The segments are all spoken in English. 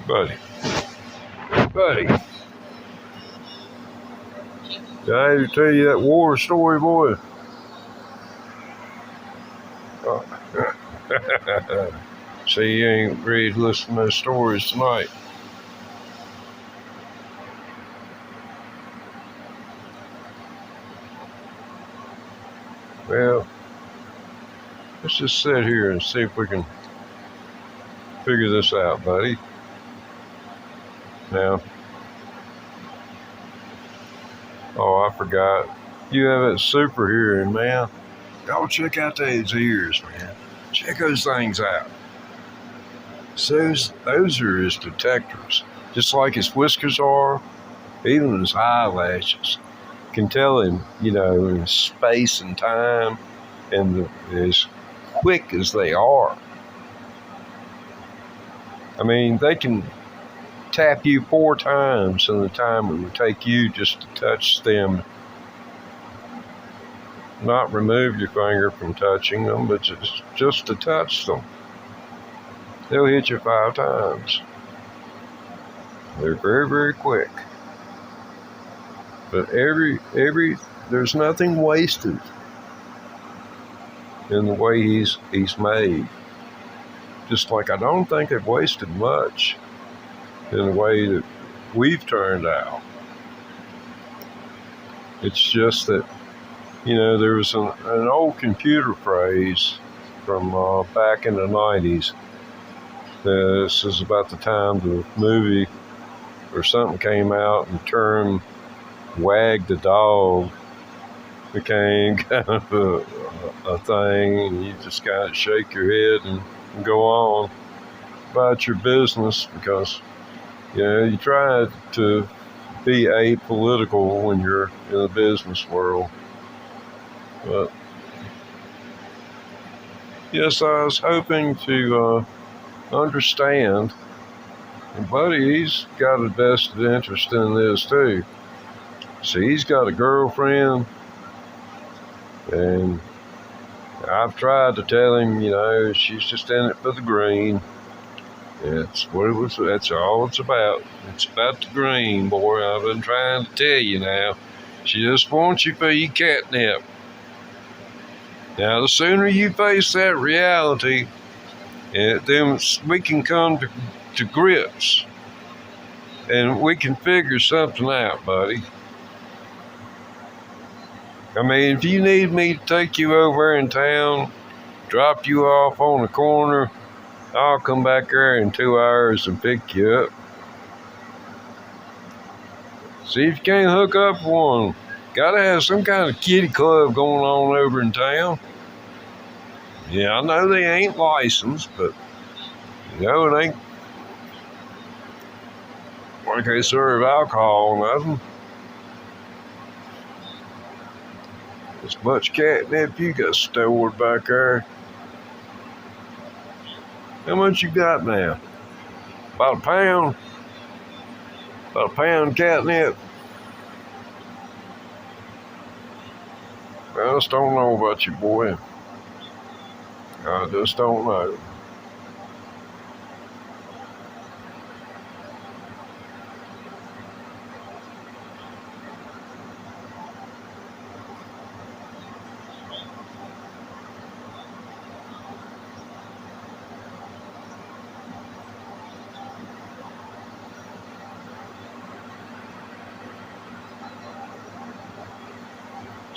Buddy. Did I ever tell you that war story, boy? Oh. See, you ain't ready to listen to those stories tonight. Well, let's just sit here and see if we can figure this out, buddy. Now, oh, I forgot. You have that super hearing, man. Go check out those ears, man. Check those things out. So those are his detectors. Just like his whiskers are, even his eyelashes can tell him, in space and time, and as quick as they are. I mean, they can tap you 4 times in the time it would take you just to touch them. Not remove your finger from touching them, but just to touch them. They'll hit you 5 times. They're very, very quick. But there's nothing wasted in the way he's made. Just like I don't think they've wasted much in the way that we've turned out. It's just that, there was an old computer phrase from back in the 90s. This is about the time the movie or something came out, and the term "wag the dog" became kind of a thing, and you just kind of shake your head and go on about your business because, you try to be apolitical when you're in the business world. But yes, I was hoping to understand. And Buddy, he's got a vested interest in this too. See, he's got a girlfriend, and I've tried to tell him, she's just in it for the green. That's all it's about. It's about the green, boy. I've been trying to tell you now. She just wants you for your catnip. Now, the sooner you face that reality, then we can come to grips, and we can figure something out, buddy. I mean, if you need me to take you over in town, drop you off on the corner, I'll come back there in 2 hours and pick you up. See if you can't hook up one. Gotta have some kind of kitty club going on over in town. Yeah, I know they ain't licensed, but it ain't like they serve alcohol or nothing. As much catnip you got stored back there. How much you got now? About a pound? About a pound catnip? I just don't know about you, boy. I just don't know.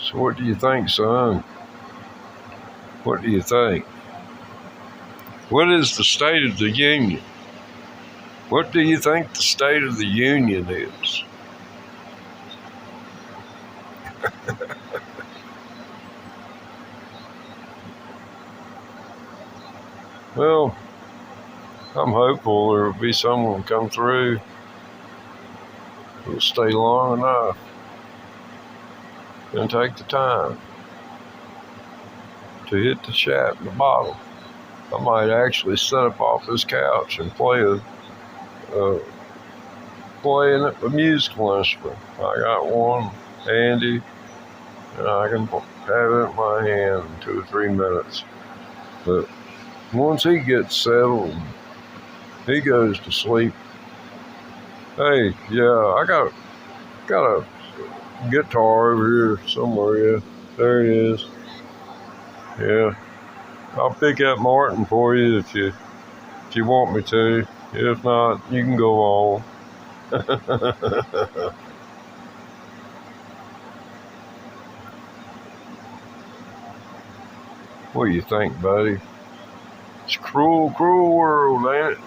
So what do you think, son? What do you think? What is the state of the union? What do you think the state of the union is? Well, I'm hopeful there will be someone come through who'll stay long enough and take the time to hit the chat in the bottom. I might actually sit up off this couch and play a musical instrument. I got one handy, and I can have it in my hand in 2 or 3 minutes. But once he gets settled, he goes to sleep Hey, yeah, I got a guitar over here somewhere. Yeah, there it is. Yeah, I'll pick up Martin for you if you want me to. If not, you can go on. What do you think, buddy? It's a cruel, cruel world, ain't it?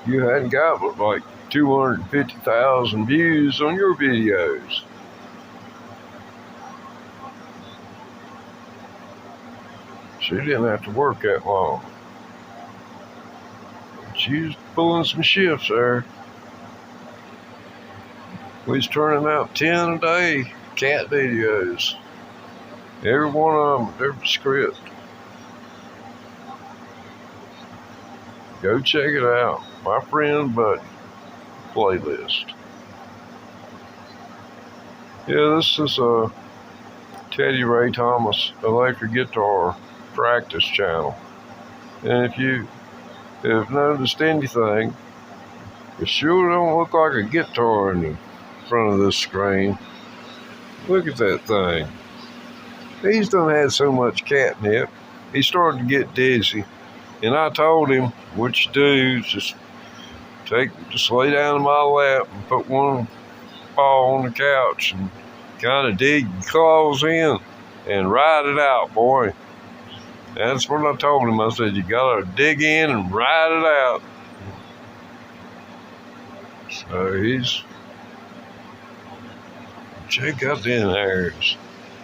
You hadn't got but like 250,000 views on your videos. She didn't have to work that long. She was pulling some shifts there. We was turning out 10 a day cat videos. Every one of them, every script. Go check it out. My friend Buddy playlist. Yeah, this is a Teddy Ray Thomas electric guitar practice channel. And if you have noticed anything, it sure don't look like a guitar in the front of this screen. Look at that thing. He's done had so much catnip, he started to get dizzy. And I told him, what you do is just lay down in my lap and put one paw on the couch and kind of dig your claws in and ride it out, boy. That's what I told him. I said, you gotta dig in and ride it out. So check out them hairs.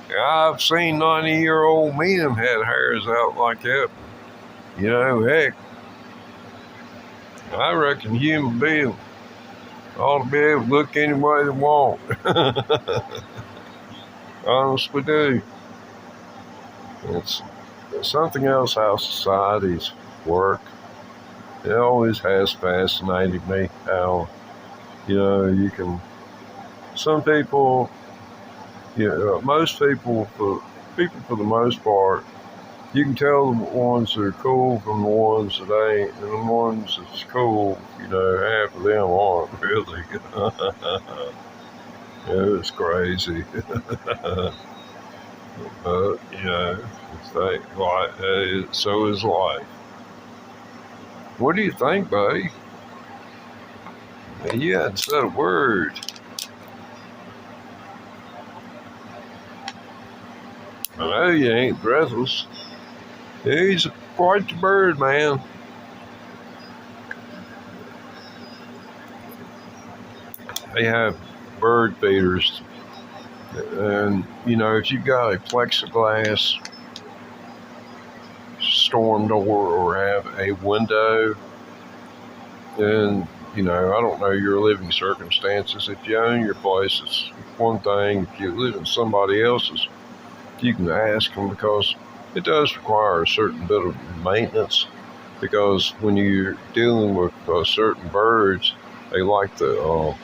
I've seen 90-year-old men had hairs out like that. You know, heck, I reckon human beings ought to be able to look any way they want. Honestly do. It's something else how societies work. It always has fascinated me how, you can, some people, most people, for the most part, you can tell the ones that are cool from the ones that ain't, and the ones that's cool, half of them aren't really. It's crazy. But, it's like, so is life. What do you think, buddy? You hadn't said a word. I know you ain't breathless. He's quite the bird, man. They have bird feeders. And, if you've got a plexiglass storm door or have a window, then, I don't know your living circumstances. If you own your place, it's one thing. If you live in somebody else's, you can ask them, because it does require a certain bit of maintenance, because when you're dealing with certain birds, they like the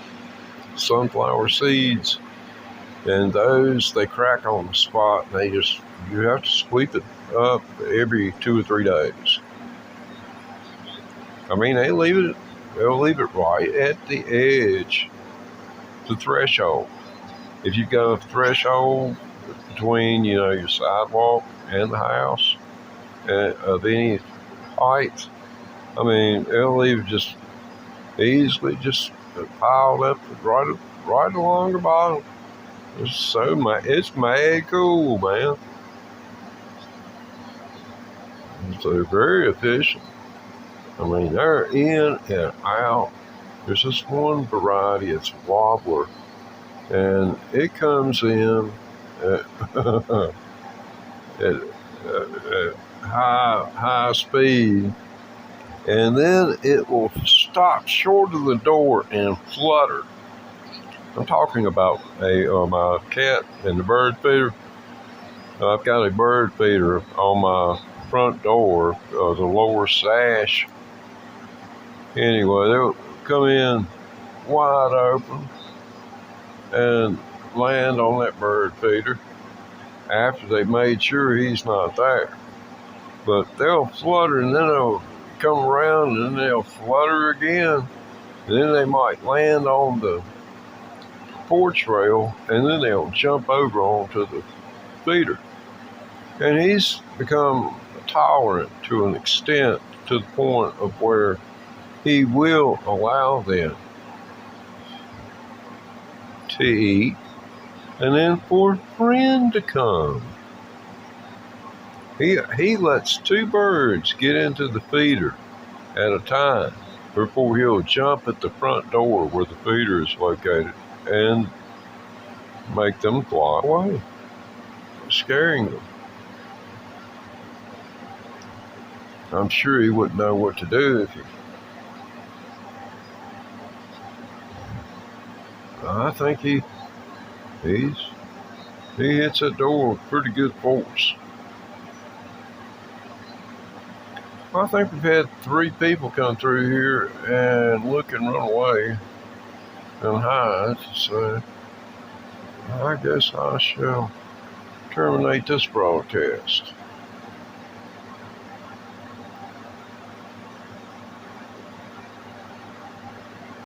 sunflower seeds, and those, they crack on the spot, and you have to sweep it up every 2 or 3 days. I mean, they'll leave it right at the edge, the threshold. If you've got a threshold between, your sidewalk and the house of any height, I mean, they'll leave just easily just piled up right along the bottom. It's mad cool, man. So they're very efficient. I mean, they're in and out. There's this one variety, it's wobbler, and it comes in at, at high speed, and then it will stop short of the door and flutter. I'm talking about my cat and the bird feeder. I've got a bird feeder on my front door, the lower sash. Anyway, they'll come in wide open and land on that bird feeder after they've made sure he's not there. But they'll flutter, and then they'll come around and they'll flutter again. And then they might land on the porch rail, and then they'll jump over onto the feeder. And he's become tolerant to an extent, to the point of where he will allow them to eat, and then for a friend to come. He lets 2 birds get into the feeder at a time before he'll jump at the front door where the feeder is located and make them fly away, scaring them. I'm sure he wouldn't know what to do if I think he hits that door with pretty good force. I think we've had 3 people come through here and look and run away and hide, so I guess I shall terminate this broadcast.